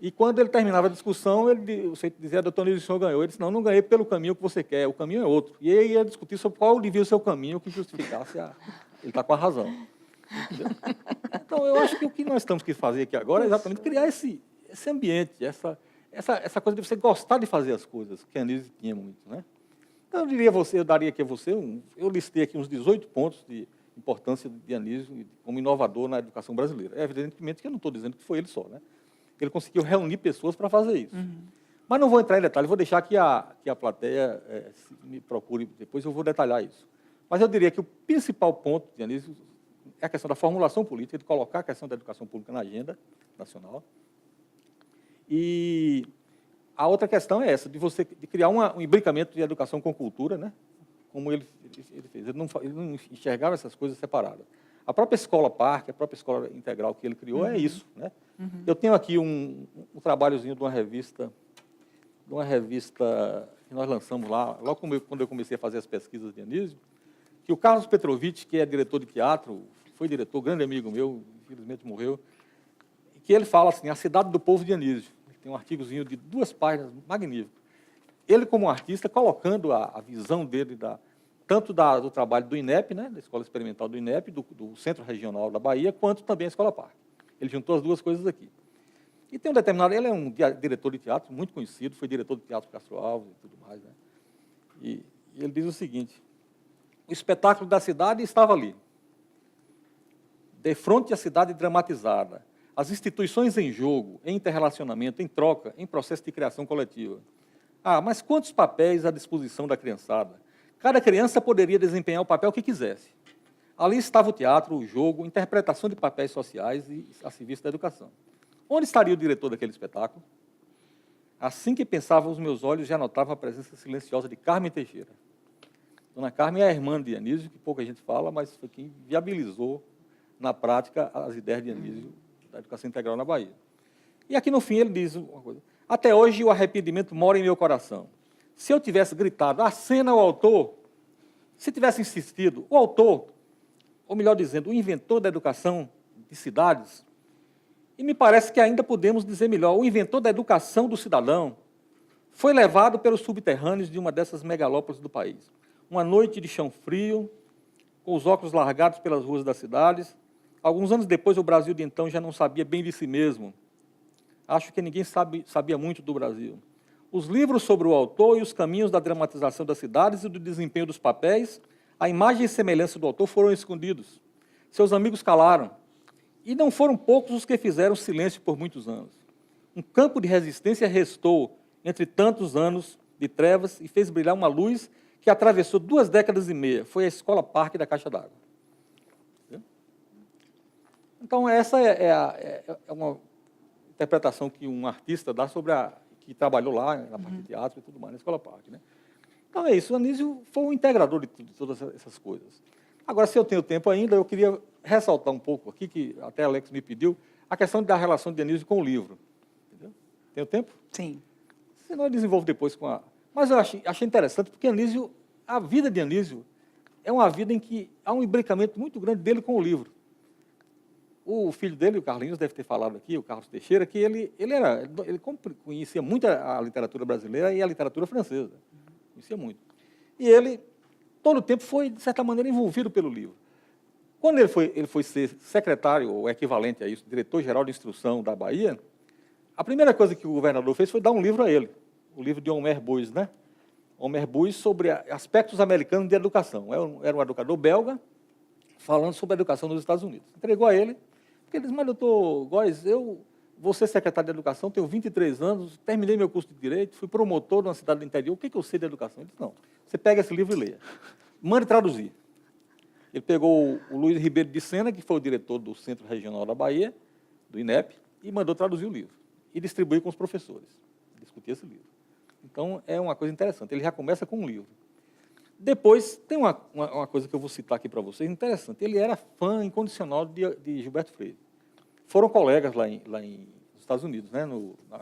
E quando ele terminava a discussão, você dizia, doutor Anísio, o senhor ganhou. Ele disse, não ganhei pelo caminho que você quer, o caminho é outro. E aí ia discutir sobre qual devia ser o caminho que justificasse ele está com a razão. Entendeu? Então, eu acho que o que nós estamos que fazer aqui agora é exatamente criar esse ambiente, essa coisa de você gostar de fazer as coisas, que Anísio tinha muito, né? Então, eu daria aqui a você, eu listei aqui uns 18 pontos de importância de Anísio como inovador na educação brasileira. Evidentemente que eu não estou dizendo que foi ele só, né? Ele conseguiu reunir pessoas para fazer isso. Mas não vou entrar em detalhes, vou deixar que a plateia me procure, depois eu vou detalhar isso. Mas eu diria que o principal ponto de Anísio é a questão da formulação política, de colocar a questão da educação pública na agenda nacional. E a outra questão é essa, de criar um imbricamento de educação com cultura, né? Como ele fez. Ele não enxergava essas coisas separadas. A própria escola Parque, a própria escola integral que ele criou é isso, né? Eu tenho aqui um trabalhozinho de uma revista que nós lançamos lá, logo quando eu comecei a fazer as pesquisas de Anísio, que o Carlos Petrovich, que é diretor de teatro, foi diretor, grande amigo meu, infelizmente morreu, que ele fala assim, a cidade do povo de Anísio. Tem um artigozinho de 2 páginas, magnífico. Ele, como artista, colocando a visão dele, tanto do trabalho do INEP, né, da Escola Experimental do INEP, do Centro Regional da Bahia, quanto também a Escola Parque. Ele juntou as duas coisas aqui. E tem um determinado... Ele é um diretor de teatro muito conhecido, foi diretor de teatro Castro Alves e tudo mais, né? E ele diz o seguinte, o espetáculo da cidade estava ali, de frente à cidade dramatizada, as instituições em jogo, em interrelacionamento, em troca, em processo de criação coletiva. Mas quantos papéis à disposição da criançada? Cada criança poderia desempenhar o papel que quisesse. Ali estava o teatro, o jogo, interpretação de papéis sociais e a serviço da educação. Onde estaria o diretor daquele espetáculo? Assim que pensava, os meus olhos já notavam a presença silenciosa de Carmen Teixeira. Dona Carmen é a irmã de Anísio, que pouca gente fala, mas foi quem viabilizou, na prática, as ideias de Anísio da educação integral na Bahia. E aqui, no fim, ele diz uma coisa. Até hoje, o arrependimento mora em meu coração. Se eu tivesse gritado, acena o autor, se tivesse insistido, o autor, ou melhor dizendo, o inventor da educação de cidades, E me parece que ainda podemos dizer melhor, o inventor da educação do cidadão foi levado pelos subterrâneos de uma dessas megalópolis do país. Uma noite de chão frio, com os óculos largados pelas ruas das cidades. Alguns anos depois, o Brasil de então já não sabia bem de si mesmo. Acho que ninguém sabia muito do Brasil. Os livros sobre o autor e os caminhos da dramatização das cidades e do desempenho dos papéis, a imagem e semelhança do autor foram escondidos. Seus amigos calaram. E não foram poucos os que fizeram silêncio por muitos anos. Um campo de resistência restou entre tantos anos de trevas e fez brilhar uma luz que atravessou 2 décadas e meia. Foi a Escola Parque da Caixa d'Água. Então, essa é uma interpretação que um artista dá sobre que trabalhou lá na parte de teatro e tudo mais, na Escola Parque. Né? Então, é isso. O Anísio foi um integrador de todas essas coisas. Agora, se eu tenho tempo ainda, eu queria ressaltar um pouco aqui, que até Alex me pediu, a questão da relação de Anísio com o livro. Entendeu? Tenho tempo? Sim. Senão eu desenvolvo depois com a... Mas eu achei interessante, porque Anísio, a vida de Anísio é uma vida em que há um imbricamento muito grande dele com o livro. O filho dele, o Carlinhos, deve ter falado aqui, o Carlos Teixeira, que ele conhecia muito a literatura brasileira e a literatura francesa. Conhecia muito. E ele, todo o tempo, foi, de certa maneira, envolvido pelo livro. Quando ele foi ser secretário, ou equivalente a isso, diretor-geral de instrução da Bahia, a primeira coisa que o governador fez foi dar um livro a ele, o livro de Homer Buys, né? Homer Buys sobre aspectos americanos de educação. Era um educador belga falando sobre a educação nos Estados Unidos. Entregou a ele, porque ele disse, mas doutor Góes, eu vou ser secretário de educação, tenho 23 anos, terminei meu curso de Direito, fui promotor numa cidade do interior, o que eu sei de educação? Ele disse, não, você pega esse livro e leia. Mande traduzir. Ele pegou o Luiz Ribeiro de Sena, que foi o diretor do Centro Regional da Bahia, do INEP, e mandou traduzir o livro. E distribuir com os professores. Discutir esse livro. Então, é uma coisa interessante. Ele já começa com um livro. Depois, tem uma coisa que eu vou citar aqui para vocês, interessante. Ele era fã incondicional de Gilberto Freire. Foram colegas lá nos Estados Unidos, né,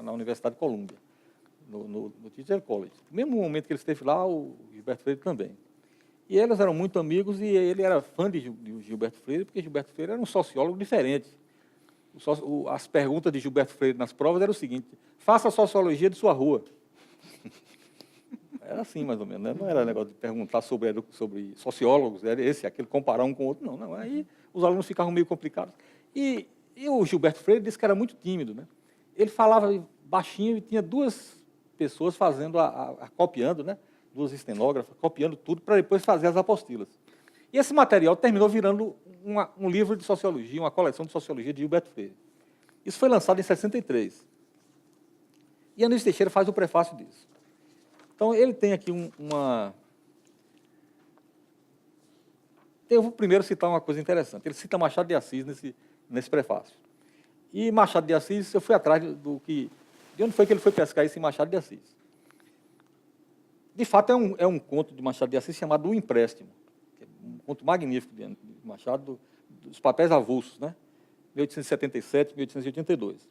na Universidade de Colômbia, no Teacher College. No mesmo momento que ele esteve lá, o Gilberto Freire também. E eles eram muito amigos e ele era fã de Gilberto Freire, porque Gilberto Freire era um sociólogo diferente. As perguntas de Gilberto Freire nas provas eram o seguinte, faça a sociologia de sua rua. Era assim, mais ou menos, né? Não era negócio de perguntar sobre sociólogos, era aquele, comparar um com o outro. Não. Aí os alunos ficavam meio complicados. E o Gilberto Freire disse que era muito tímido, né? Ele falava baixinho e tinha 2 pessoas fazendo, copiando, né? 2 estenógrafas, copiando tudo para depois fazer as apostilas. E esse material terminou virando um livro de sociologia, uma coleção de sociologia de Gilberto Freire. Isso foi lançado em 63. E Anísio Teixeira faz o prefácio disso. Então, ele tem aqui Eu vou primeiro citar uma coisa interessante. Ele cita Machado de Assis nesse prefácio. E Machado de Assis, eu fui atrás de onde foi que ele foi pescar esse Machado de Assis. De fato, é um conto de Machado de Assis chamado O Empréstimo, que é um conto magnífico de Machado, dos papéis avulsos, né? 1877, 1882.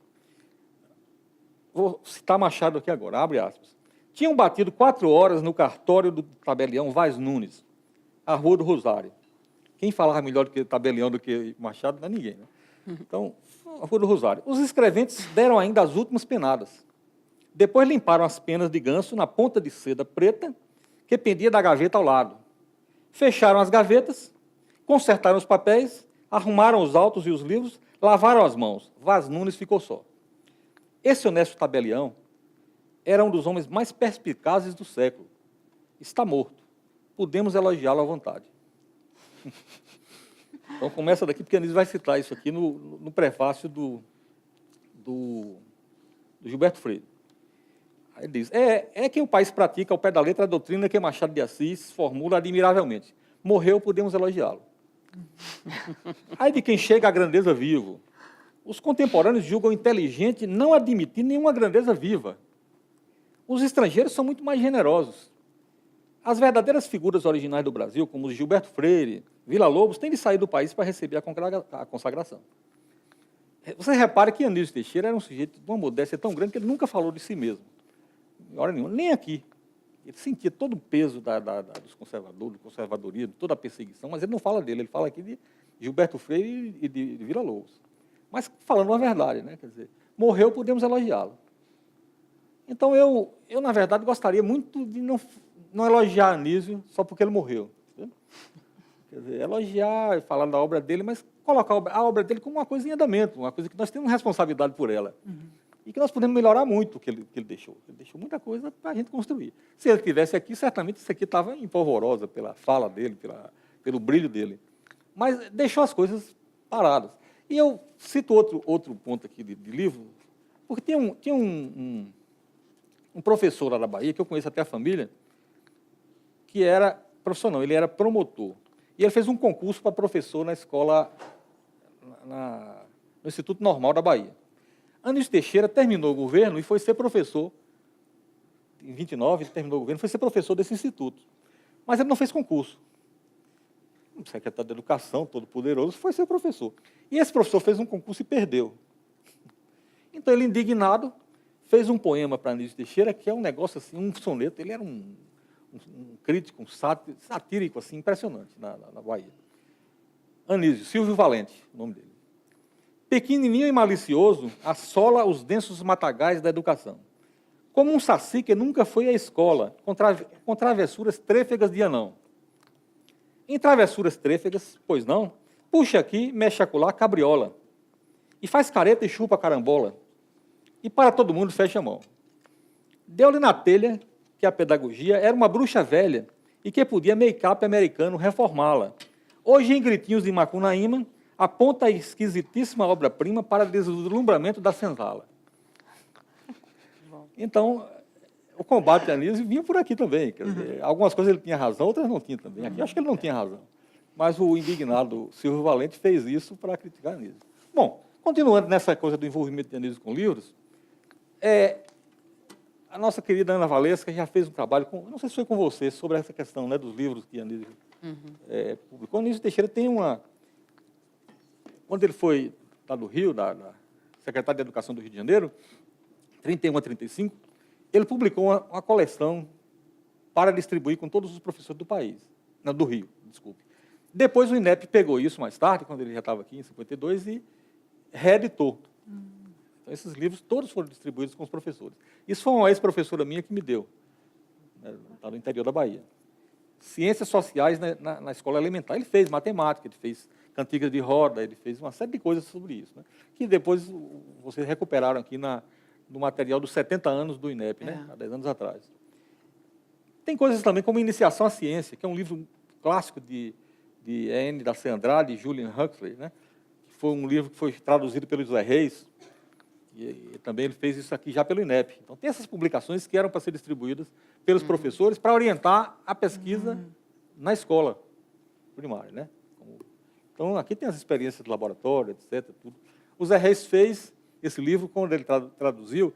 Vou citar Machado aqui agora, abre aspas. Tinham batido 4 horas no cartório do tabelião Vaz Nunes, a Rua do Rosário. Quem falava melhor do que tabelião do que Machado não é ninguém, né? Então, a Rua do Rosário. Os escreventes deram ainda as últimas penadas. Depois limparam as penas de ganso na ponta de seda preta que pendia da gaveta ao lado. Fecharam as gavetas, consertaram os papéis, arrumaram os autos e os livros, lavaram as mãos. Vaz Nunes ficou só. Esse honesto tabelião era um dos homens mais perspicazes do século. Está morto. Podemos elogiá-lo à vontade. Então, começa daqui, porque Anísio vai citar isso aqui no prefácio do Gilberto Freire. Ele diz, é que o país pratica ao pé da letra a doutrina que Machado de Assis formula admiravelmente. Morreu, podemos elogiá-lo. Aí de quem chega à grandeza vivo. Os contemporâneos julgam inteligente não admitir nenhuma grandeza viva. Os estrangeiros são muito mais generosos. As verdadeiras figuras originais do Brasil, como os Gilberto Freire, Villa-Lobos, têm de sair do país para receber a consagração. Você repare que Anísio Teixeira era um sujeito de uma modéstia tão grande que ele nunca falou de si mesmo. Hora nenhuma, nem aqui. Ele sentia todo o peso dos conservadores, do conservadorismo, toda a perseguição, mas ele não fala dele, ele fala aqui de Gilberto Freire e de Villa-Lobos. mas falando a verdade, né? Quer dizer, morreu, podemos elogiá-lo. Então, eu, na verdade, gostaria muito de não elogiar Anísio só porque ele morreu. Entendeu? Quer dizer, elogiar e falar da obra dele, mas colocar a obra dele como uma coisa em andamento, uma coisa que nós temos responsabilidade por ela. E que nós podemos melhorar muito o que ele deixou. Ele deixou muita coisa para a gente construir. Se ele estivesse aqui, certamente isso aqui estava em polvorosa pela fala dele, pelo brilho dele. Mas deixou as coisas paradas. E eu cito outro ponto aqui de livro, porque tinha um professor lá da Bahia, que eu conheço até a família, que era professor não, ele era promotor. E ele fez um concurso para professor na escola, no Instituto Normal da Bahia. Anísio Teixeira terminou o governo e foi ser professor. Em 29, ele terminou o governo, foi ser professor desse instituto. Mas ele não fez concurso. O secretário de Educação, todo poderoso, foi ser professor. E esse professor fez um concurso e perdeu. Então, ele, indignado, fez um poema para Anísio Teixeira, que é um negócio assim, um soneto. Ele era um crítico, um satírico, assim, impressionante na Bahia. Anísio, Silvio Valente, o nome dele. Pequenininho e malicioso, assola os densos matagais da educação. Como um saci que nunca foi à escola, com travessuras trêfegas de anão. Em travessuras trêfegas, pois não, puxa aqui, mexe acolá, cabriola. E faz careta e chupa carambola. E para todo mundo fecha a mão. Deu-lhe na telha que a pedagogia era uma bruxa velha e que podia make-up americano reformá-la. Hoje, em gritinhos de Macunaíma, aponta a esquisitíssima obra-prima para deslumbramento da senzala. Então, o combate a Anísio vinha por aqui também. Quer dizer, algumas coisas ele tinha razão, outras não tinha também. Aqui acho que ele não tinha razão. Mas o indignado Silvio Valente fez isso para criticar Anísio. Bom, continuando nessa coisa do envolvimento de Anísio com livros, a nossa querida Ana Valesca já fez um trabalho, não sei se foi com você, sobre essa questão, né, dos livros que Anísio publicou. Anísio Teixeira tem uma... Quando ele foi lá do Rio, da secretária de Educação do Rio de Janeiro, 31 a 35, ele publicou uma coleção para distribuir com todos os professores do país, não, do Rio, desculpe. Depois o INEP pegou isso mais tarde, quando ele já estava aqui em 52, e reeditou. Então, esses livros todos foram distribuídos com os professores. Isso foi uma ex-professora minha que me deu, né, no interior da Bahia. Ciências sociais na escola elementar. Ele fez matemática, ele fez cantigas de roda, ele fez uma série de coisas sobre isso, né, que depois vocês recuperaram aqui no material dos 70 anos do INEP, né, há 10 anos atrás. Tem coisas também como Iniciação à Ciência, que é um livro clássico de N. da C. Andrade e Julian Huxley, né, que foi um livro que foi traduzido pelo José Reis, e também ele fez isso aqui já pelo INEP. Então, tem essas publicações que eram para ser distribuídas pelos professores para orientar a pesquisa na escola primária, né? Então, aqui tem as experiências de laboratório, etc. Tudo. O Zé Reis fez esse livro, quando ele traduziu,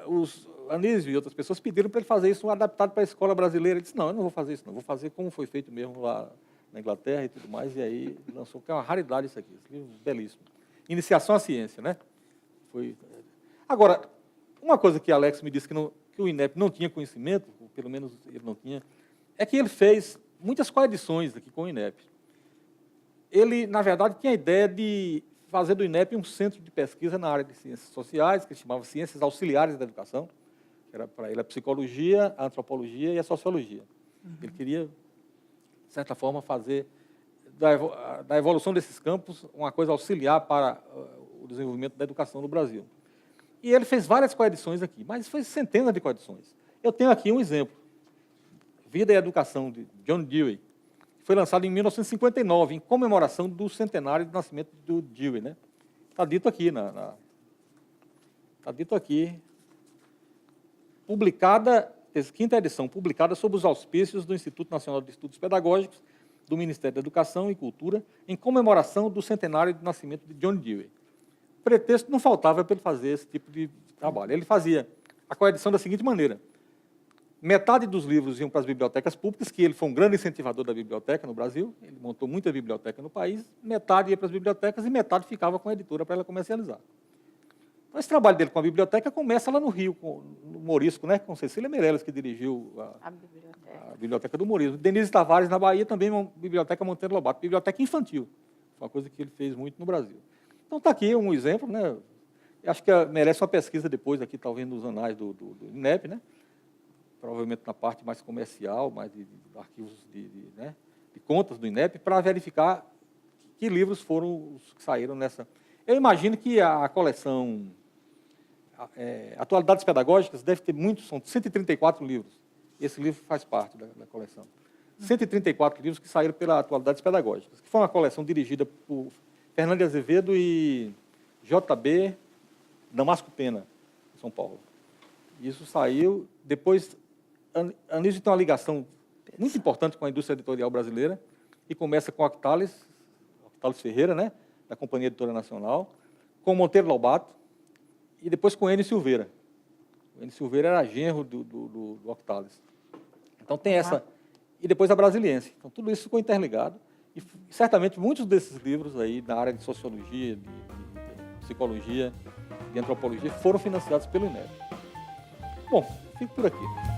os Anísio e outras pessoas pediram para ele fazer isso adaptado para a escola brasileira. Ele disse, não, eu não vou fazer isso, não, vou fazer como foi feito mesmo lá na Inglaterra e tudo mais, e aí lançou, que é uma raridade isso aqui, esse livro belíssimo. Iniciação à Ciência, né? Agora, uma coisa que Alex me disse que o INEP não tinha conhecimento, ou pelo menos ele não tinha, é que ele fez muitas coedições aqui com o INEP. Ele, na verdade, tinha a ideia de fazer do INEP um centro de pesquisa na área de ciências sociais, que se chamava Ciências Auxiliares da Educação, que era para ele a psicologia, a antropologia e a sociologia. Ele queria, de certa forma, fazer da evolução desses campos uma coisa auxiliar para o desenvolvimento da educação no Brasil. E ele fez várias coedições aqui, mas fez centenas de coedições. Eu tenho aqui um exemplo. Vida e Educação, de John Dewey, que foi lançado em 1959, em comemoração do centenário do nascimento do Dewey, né? Está dito aqui, está dito aqui, publicada, quinta edição, publicada sob os auspícios do Instituto Nacional de Estudos Pedagógicos, do Ministério da Educação e Cultura, em comemoração do centenário do nascimento de John Dewey. Pretexto não faltava para ele fazer esse tipo de trabalho. Ele fazia a coedição da seguinte maneira: metade dos livros iam para as bibliotecas públicas, que ele foi um grande incentivador da biblioteca no Brasil, ele montou muita biblioteca no país, metade ia para as bibliotecas e metade ficava com a editora para ela comercializar. Então, esse trabalho dele com a biblioteca começa lá no Rio, no Morisco, né, com Cecília Meirelles, que dirigiu a Biblioteca do Morisco. Denise Tavares, na Bahia, também uma biblioteca Monteiro Lobato, biblioteca infantil, uma coisa que ele fez muito no Brasil. Então está aqui um exemplo, né? Eu acho que merece uma pesquisa depois aqui, talvez nos anais do INEP, né? Provavelmente na parte mais comercial, mais de arquivos né? de contas do INEP, para verificar que livros foram os que saíram nessa. Eu imagino que a coleção Atualidades Pedagógicas deve ter muitos, são 134 livros. Esse livro faz parte da coleção. 134 livros que saíram pela Atualidades Pedagógicas, que foi uma coleção dirigida por Fernando de Azevedo e JB Damasco Pena, em São Paulo. Isso saiu. Depois, a Anísio tem uma ligação muito importante com a indústria editorial brasileira, e começa com Octales Ferreira, né, da Companhia Editora Nacional, com Monteiro Lobato, e depois com Enio Silveira. O Enio Silveira era genro do Octales. Então tem essa... E depois a Brasiliense. Então tudo isso ficou interligado, e certamente muitos desses livros aí, na área de sociologia, de psicologia, de antropologia, foram financiados pelo INEP. Bom, fico por aqui.